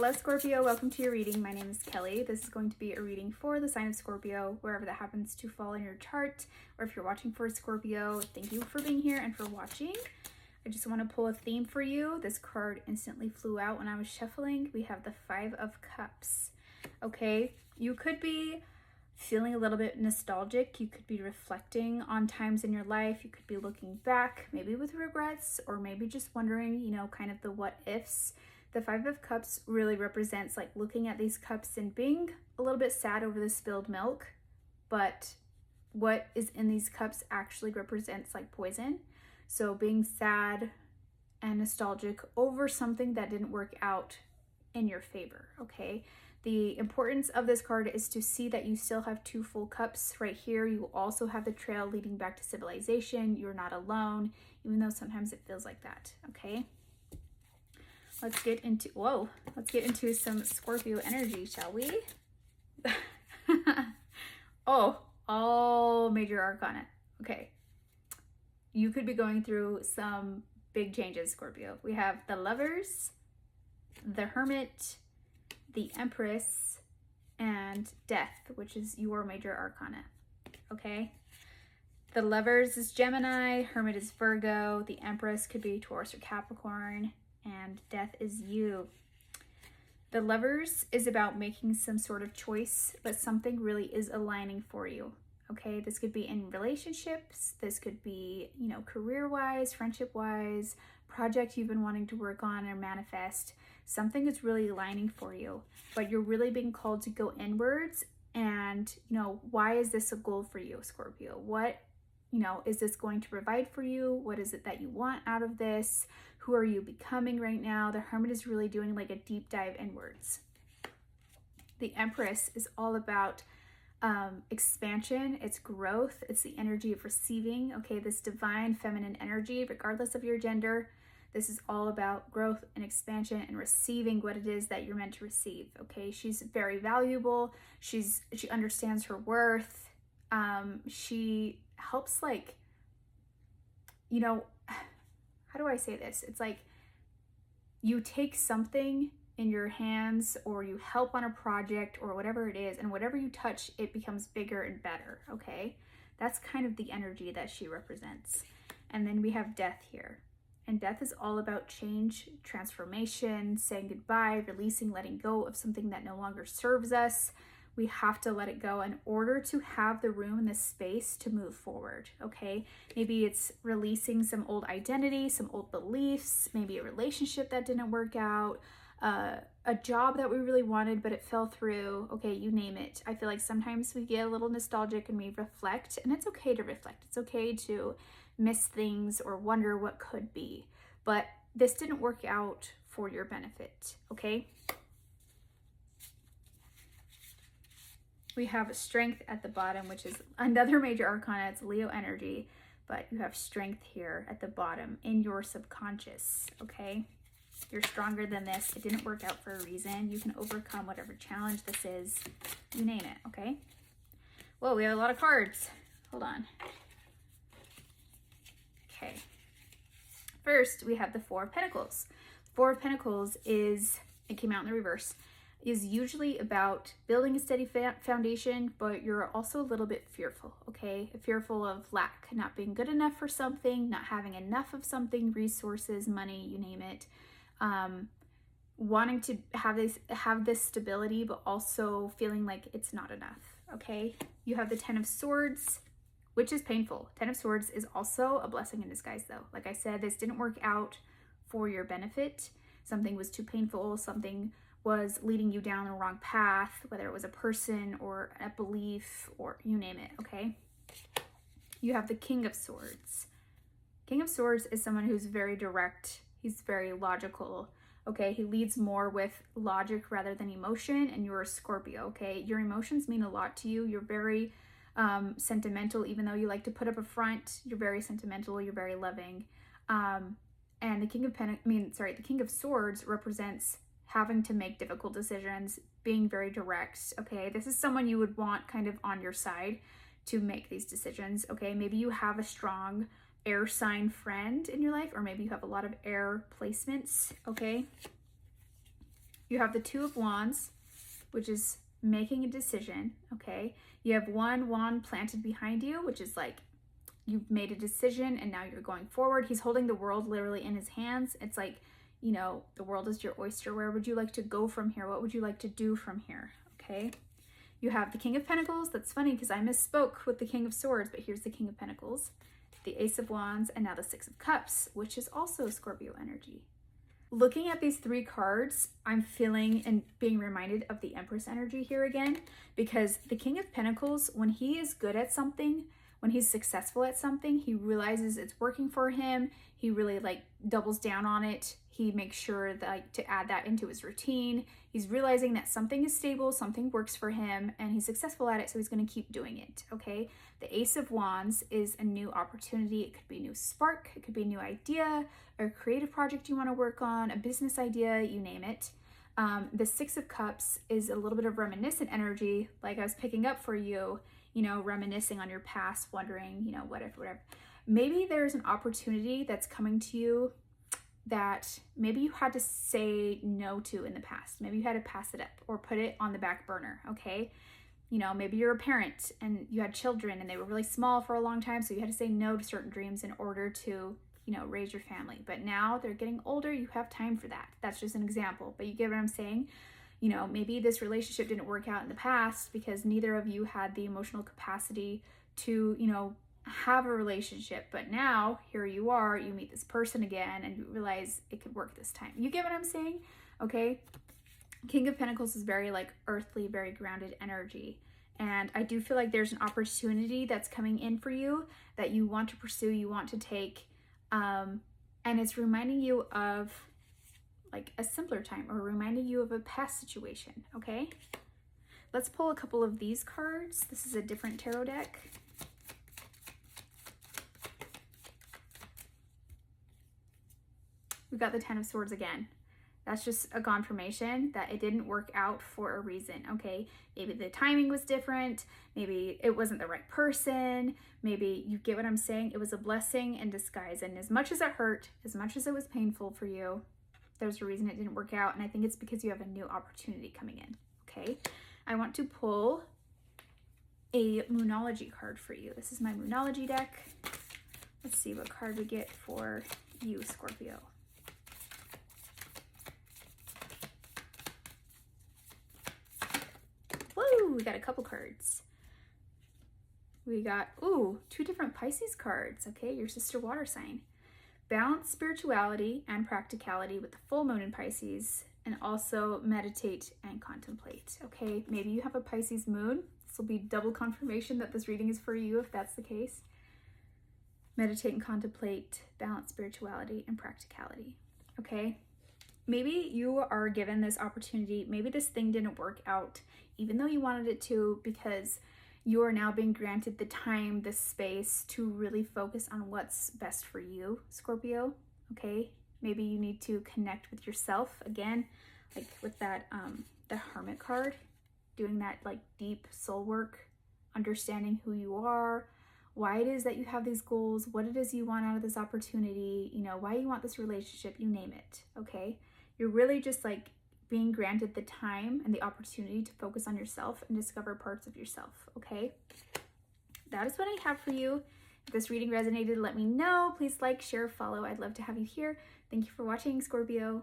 Hello Scorpio, welcome to your reading. My name is Kelly. This is going to be a reading for the sign of Scorpio, wherever that happens to fall in your chart, or if you're watching for Scorpio, thank you for being here and for watching. I just want to pull a theme for you. This card instantly flew out when I was shuffling. We have the Five of Cups. Okay, you could be feeling a little bit nostalgic. You could be reflecting on times in your life. You could be looking back, maybe with regrets, or maybe just wondering, kind of the what ifs. The Five of Cups really represents like looking at these cups and being a little bit sad over the spilled milk, but what is in these cups actually represents like poison. So being sad and nostalgic over something that didn't work out in your favor, okay? The importance of this card is to see that you still have two full cups right here. You also have the trail leading back to civilization. You're not alone, even though sometimes it feels like that, okay? Let's get into some Scorpio energy, shall we? All major arcana. Okay. You could be going through some big changes, Scorpio. We have the Lovers, the Hermit, the Empress, and Death, which is your major arcana. Okay? The Lovers is Gemini, Hermit is Virgo, the Empress could be Taurus or Capricorn, and Death is you. The Lovers is about making some sort of choice, but something really is aligning for you. Okay, this could be in relationships, this could be, career-wise, friendship-wise, project you've been wanting to work on or manifest. Something is really aligning for you, but you're really being called to go inwards and, why is this a goal for you, Scorpio? What is this going to provide for you? What is it that you want out of this? Who are you becoming right now? The Hermit is really doing like a deep dive inwards. The Empress is all about expansion, it's growth, it's the energy of receiving, okay? This divine feminine energy, regardless of your gender, this is all about growth and expansion and receiving what it is that you're meant to receive, okay? She's very valuable. She understands her worth. She helps how do I say this? It's like you take something in your hands or you help on a project or whatever it is, and whatever you touch, it becomes bigger and better, okay? That's kind of the energy that she represents. And then we have Death here. And Death is all about change, transformation, saying goodbye, releasing, letting go of something that no longer serves us. We have to let it go in order to have the room and the space to move forward, okay? Maybe it's releasing some old identity, some old beliefs, maybe a relationship that didn't work out, a job that we really wanted but it fell through, okay, you name it. I feel like sometimes we get a little nostalgic and we reflect, and it's okay to reflect. It's okay to miss things or wonder what could be, but this didn't work out for your benefit, okay? We have Strength at the bottom, which is another major arcana. It's Leo energy, but you have Strength here at the bottom in your subconscious, okay? You're stronger than this. It didn't work out for a reason. You can overcome whatever challenge this is. You name it, okay? Whoa, we have a lot of cards. Hold on. Okay. First, we have the Four of Pentacles. Four of Pentacles it came out in the reverse, is usually about building a steady foundation, but you're also a little bit fearful, okay? Fearful of lack, not being good enough for something, not having enough of something, resources, money, you name it. Wanting to have this stability, but also feeling like it's not enough, okay? You have the Ten of Swords, which is painful. Ten of Swords is also a blessing in disguise, though. Like I said, this didn't work out for your benefit. Something was too painful, something was leading you down the wrong path, whether it was a person or a belief or you name it, okay? You have the King of Swords. King of Swords is someone who's very direct. He's very logical, okay? He leads more with logic rather than emotion, and you're a Scorpio, okay? Your emotions mean a lot to you. You're very sentimental, even though you like to put up a front. You're very sentimental, you're very loving. And the King of Swords represents having to make difficult decisions, being very direct, okay? This is someone you would want kind of on your side to make these decisions, okay? Maybe you have a strong air sign friend in your life, or maybe you have a lot of air placements, okay? You have the Two of Wands, which is making a decision, okay? You have one wand planted behind you, which is like you've made a decision and now you're going forward. He's holding the world literally in his hands. It's like, you know, the world is your oyster. Where would you like to go from here? What would you like to do from here? Okay. You have the King of Pentacles. That's funny because I misspoke with the King of Swords, but here's the King of Pentacles, the Ace of Wands, and now the Six of Cups, which is also Scorpio energy. Looking at these three cards, I'm feeling and being reminded of the Empress energy here again, because the King of Pentacles, when he is good at something, when he's successful at something, he realizes it's working for him. He really like doubles down on it. He makes sure that, like, to add that into his routine. He's realizing that something is stable, something works for him, and he's successful at it, so he's going to keep doing it, okay? The Ace of Wands is a new opportunity. It could be a new spark, it could be a new idea, or a creative project you want to work on, a business idea, you name it. The Six of Cups is a little bit of reminiscent energy, like I was picking up for you, you know, reminiscing on your past, wondering, you know, whatever. Maybe there's an opportunity that's coming to you that maybe you had to say no to in the past. Maybe you had to pass it up or put it on the back burner, okay? You know, maybe you're a parent and you had children and they were really small for a long time, so you had to say no to certain dreams in order to, you know, raise your family. But now they're getting older, you have time for that. That's just an example, but you get what I'm saying? You know, maybe this relationship didn't work out in the past because neither of you had the emotional capacity to, you know, have a relationship, but now here you are, you meet this person again and you realize it could work this time. You get what I'm saying? Okay. King of Pentacles is very like earthly, very grounded energy. And I do feel like there's an opportunity that's coming in for you that you want to pursue, you want to take. And it's reminding you of like a simpler time or reminding you of a past situation. Okay. Let's pull a couple of these cards. This is a different tarot deck. We got the Ten of Swords again. That's just a confirmation that it didn't work out for a reason, okay? Maybe the timing was different. Maybe it wasn't the right person. Maybe, you get what I'm saying? It was a blessing in disguise. And as much as it hurt, as much as it was painful for you, there's a reason it didn't work out. And I think it's because you have a new opportunity coming in, okay? I want to pull a Moonology card for you. This is my Moonology deck. Let's see what card we get for you, Scorpio. Woo, we got a couple cards. We got, ooh, two different Pisces cards. Okay, your sister water sign. Balance spirituality and practicality with the full moon in Pisces, and also meditate and contemplate. Okay, maybe you have a Pisces moon. This will be double confirmation that this reading is for you if that's the case. Meditate and contemplate, balance spirituality and practicality. Okay, maybe you are given this opportunity. Maybe this thing didn't work out even though you wanted it to, because you are now being granted the time, the space to really focus on what's best for you, Scorpio. Okay, maybe you need to connect with yourself again, like with that the Hermit card, doing that like deep soul work, understanding who you are, why it is that you have these goals, what it is you want out of this opportunity, you know, why you want this relationship, you name it. Okay, you're really just like being granted the time and the opportunity to focus on yourself and discover parts of yourself. Okay, that is what I have for you. If this reading resonated, let me know. Please like, share, follow. I'd love to have you here. Thank you for watching, Scorpio.